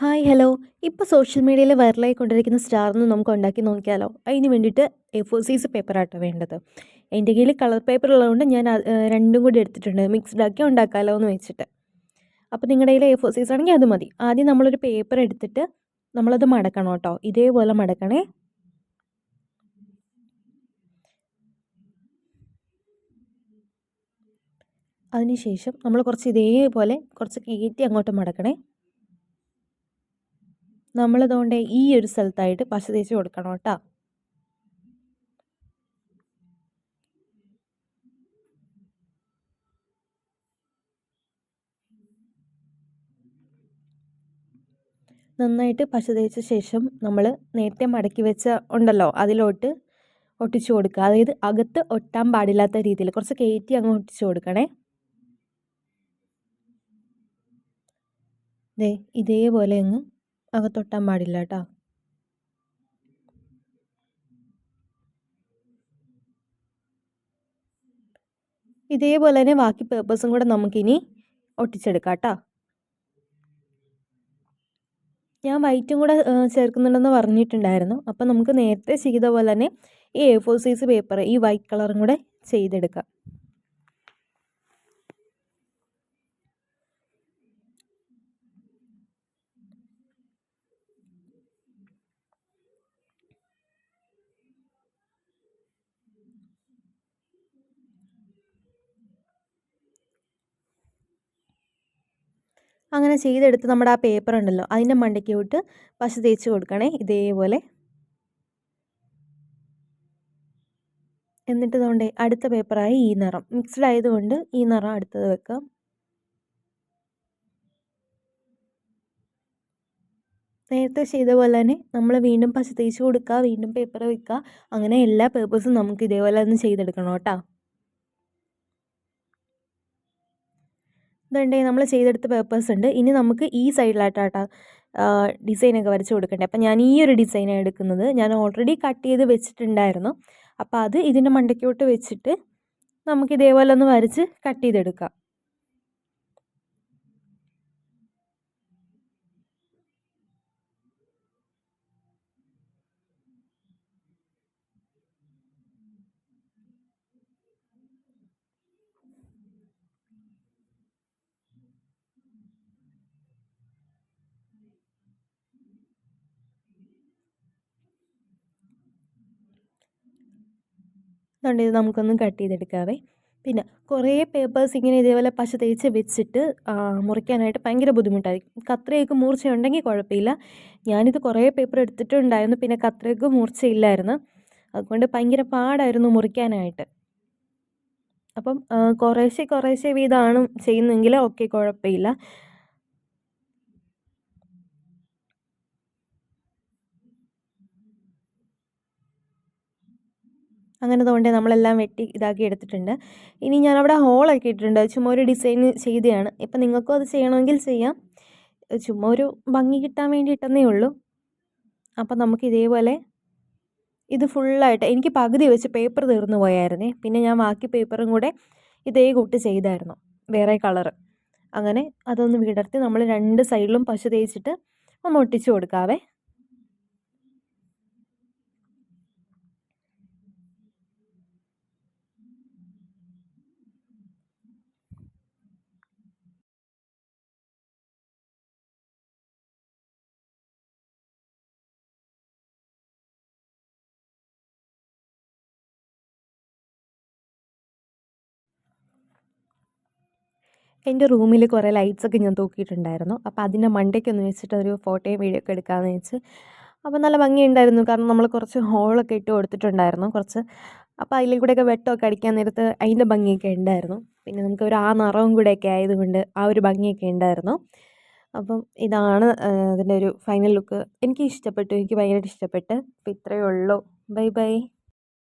Hi hello. ഇപ്പോൾ social മീഡിയയിൽ വൈറലായിക്കൊണ്ടിരിക്കുന്ന സ്റ്റാറൊന്ന് നമുക്ക് ഉണ്ടാക്കി നോക്കിയാലോ? അതിന് വേണ്ടിയിട്ട് A4 സൈസ് പേപ്പറാട്ടോ വേണ്ടത്. എൻ്റെ കയ്യിൽ കളർ പേപ്പർ ഉള്ളതുകൊണ്ട് ഞാൻ രണ്ടും കൂടി എടുത്തിട്ടുണ്ട്. മിക്സ്ഡ് ആക്കി ഉണ്ടാക്കാമല്ലോ എന്ന് വെച്ചിട്ട്. അപ്പോൾ നിങ്ങളുടെ കയ്യിൽ A4 സൈസ് ആണെങ്കിൽ അത് മതി. ആദ്യം നമ്മളൊരു പേപ്പർ എടുത്തിട്ട് നമ്മളത് മടക്കണം കേട്ടോ. ഇതേപോലെ മടക്കണേ. അതിനുശേഷം നമ്മൾ കുറച്ച് ഇതേപോലെ കുറച്ച് കയറ്റി അങ്ങോട്ട് മടക്കണേ. നമ്മളതുകൊണ്ട് ഈ ഒരു സ്ഥലത്തായിട്ട് പശ തേച്ച് കൊടുക്കണം കേട്ടോ. നന്നായിട്ട് പശ തേച്ച ശേഷം നമ്മൾ നേരത്തെ മടക്കി വെച്ച ഉണ്ടല്ലോ അതിലോട്ട് ഒട്ടിച്ചു കൊടുക്കുക. അതായത് അകത്ത് ഒട്ടാൻ പാടില്ലാത്ത രീതിയിൽ കുറച്ച് കയറ്റി അങ്ങ് ഒട്ടിച്ചു കൊടുക്കണേ. ദേ ഇതേപോലെ അങ്ങ് അകത്തൊട്ടാൻ പാടില്ല കേട്ടോ. ഇതേപോലെ തന്നെ ബാക്കി പേപ്പേഴ്സും കൂടെ നമുക്കിനി ഒട്ടിച്ചെടുക്കാം കേട്ടോ. ഞാൻ വൈറ്റും കൂടെ ചേർക്കുന്നുണ്ടെന്ന് പറഞ്ഞിട്ടുണ്ടായിരുന്നു. അപ്പം നമുക്ക് നേരത്തെ ചെയ്ത പോലെ തന്നെ ഈ A4 സൈസ് പേപ്പർ ഈ വൈറ്റ് കളറും കൂടെ ചെയ്തെടുക്കാം. അങ്ങനെ ചെയ്തെടുത്ത് നമ്മുടെ ആ പേപ്പർ ഉണ്ടല്ലോ അതിൻ്റെ മണ്ടയ്ക്കോട്ട് പശ തേച്ച് കൊടുക്കണേ ഇതേപോലെ. എന്നിട്ട് ഇതുകൊണ്ട് അടുത്ത പേപ്പറായി ഈ നിറം മിക്സ്ഡ് ആയതുകൊണ്ട് ഈ നിറം അടുത്തത് വെക്കാം. നേരത്തെ ചെയ്ത പോലെ തന്നെ നമ്മൾ വീണ്ടും പശ തേച്ച് കൊടുക്കുക, വീണ്ടും പേപ്പർ വെക്കുക. അങ്ങനെ എല്ലാ പേപ്പേഴ്സും നമുക്ക് ഇതേപോലെ ഒന്ന് ചെയ്തെടുക്കണം കേട്ടോ. ഇതുണ്ടേ നമ്മൾ ചെയ്തെടുത്ത പേപ്പേഴ്സ് ഉണ്ട്. ഇനി നമുക്ക് ഈ സൈഡിലായിട്ടാട്ടോ ഡിസൈനൊക്കെ വരച്ച് കൊടുക്കണ്ടേ. അപ്പം ഞാൻ ഈ ഒരു ഡിസൈനാണ് എടുക്കുന്നത്. ഞാൻ ഓൾറെഡി കട്ട് ചെയ്ത് വെച്ചിട്ടുണ്ടായിരുന്നു. അപ്പോൾ അത് ഇതിൻ്റെ മണ്ടയ്ക്കോട്ട് വെച്ചിട്ട് നമുക്ക് ഇതേപോലെ ഒന്ന് വരച്ച് കട്ട് ചെയ്തെടുക്കാം. അതുകൊണ്ട് ഇത് നമുക്കൊന്ന് കട്ട് ചെയ്തെടുക്കാവേ. പിന്നെ കുറേ പേപ്പേഴ്സ് ഇങ്ങനെ ഇതേപോലെ പശ തേച്ച് വെച്ചിട്ട് മുറിക്കാനായിട്ട് ഭയങ്കര ബുദ്ധിമുട്ടായിരിക്കും. കത്രികയൊക്കെ മൂർച്ചയുണ്ടെങ്കിൽ കുഴപ്പമില്ല. ഞാനിത് കുറേ പേപ്പർ എടുത്തിട്ടുണ്ടായിരുന്നു. പിന്നെ കത്രികയ്ക്ക് മൂർച്ചയില്ലായിരുന്നു. അതുകൊണ്ട് ഭയങ്കര പാടായിരുന്നു മുറിക്കാനായിട്ട്. അപ്പം കുറേശ്ശെ കുറേശ്ശെ വീതമാണ് ചെയ്യുന്നതെങ്കിൽ ഓക്കെ കുഴപ്പമില്ല. അങ്ങനെ അതുകൊണ്ട് നമ്മളെല്ലാം വെട്ടി ഇതാക്കി എടുത്തിട്ടുണ്ട്. ഇനി ഞാനവിടെ ഹോളൊക്കെ ഇട്ടിട്ടുണ്ട്. ചുമ്മാ ഒരു ഡിസൈൻ ചെയ്തതാണ്. ഇപ്പം നിങ്ങൾക്കും അത് ചെയ്യണമെങ്കിൽ ചെയ്യാം. ചുമ്മാ ഒരു ഭംഗി കിട്ടാൻ വേണ്ടിയിട്ടെന്നേ ഉള്ളൂ. അപ്പം നമുക്ക് ഇതേപോലെ ഇത് ഫുള്ളായിട്ട് എനിക്ക് പകുതി വെച്ച് പേപ്പർ തീർന്നു പോയായിരുന്നേ. പിന്നെ ഞാൻ ബാക്കി പേപ്പറും കൂടെ ഇതേ കൂട്ട് ചെയ്തായിരുന്നു വേറെ കളറ്. അങ്ങനെ അതൊന്ന് വിടർത്തി നമ്മൾ രണ്ട് സൈഡിലും പശ തേച്ചിട്ട് ഒന്ന് ഒട്ടിച്ചു കൊടുക്കാവേ. എൻ്റെ റൂമിൽ കുറേ ലൈറ്റ്സൊക്കെ ഞാൻ തൂക്കിയിട്ടുണ്ടായിരുന്നു. അപ്പോൾ അതിൻ്റെ മണ്ടയ്ക്കൊന്ന് വെച്ചിട്ട് ഒരു ഫോട്ടോയും വീഡിയോ ഒക്കെ എടുക്കാമെന്ന് വെച്ച്. അപ്പോൾ നല്ല ഭംഗിയുണ്ടായിരുന്നു. കാരണം നമ്മൾ കുറച്ച് ഹോളൊക്കെ ഇട്ട് കൊടുത്തിട്ടുണ്ടായിരുന്നു കുറച്ച്. അപ്പോൾ അതിൽ കൂടെയൊക്കെ വെട്ടമൊക്കെ അടിക്കാൻ നേരത്ത് അതിൻ്റെ ഭംഗിയൊക്കെ ഉണ്ടായിരുന്നു. പിന്നെ നമുക്ക് ഒരു ആ നിറവും കൂടെയൊക്കെ ആയതുകൊണ്ട് ആ ഒരു ഭംഗിയൊക്കെ ഉണ്ടായിരുന്നു. അപ്പം ഇതാണ് അതിൻ്റെ ഒരു ഫൈനൽ ലുക്ക്. എനിക്ക് ഇഷ്ടപ്പെട്ടു. എനിക്ക് ഭയങ്കരമായിട്ട് ഇഷ്ടപ്പെട്ട്. അപ്പോൾ ഇത്രയേ ഉള്ളൂ. Bye bye.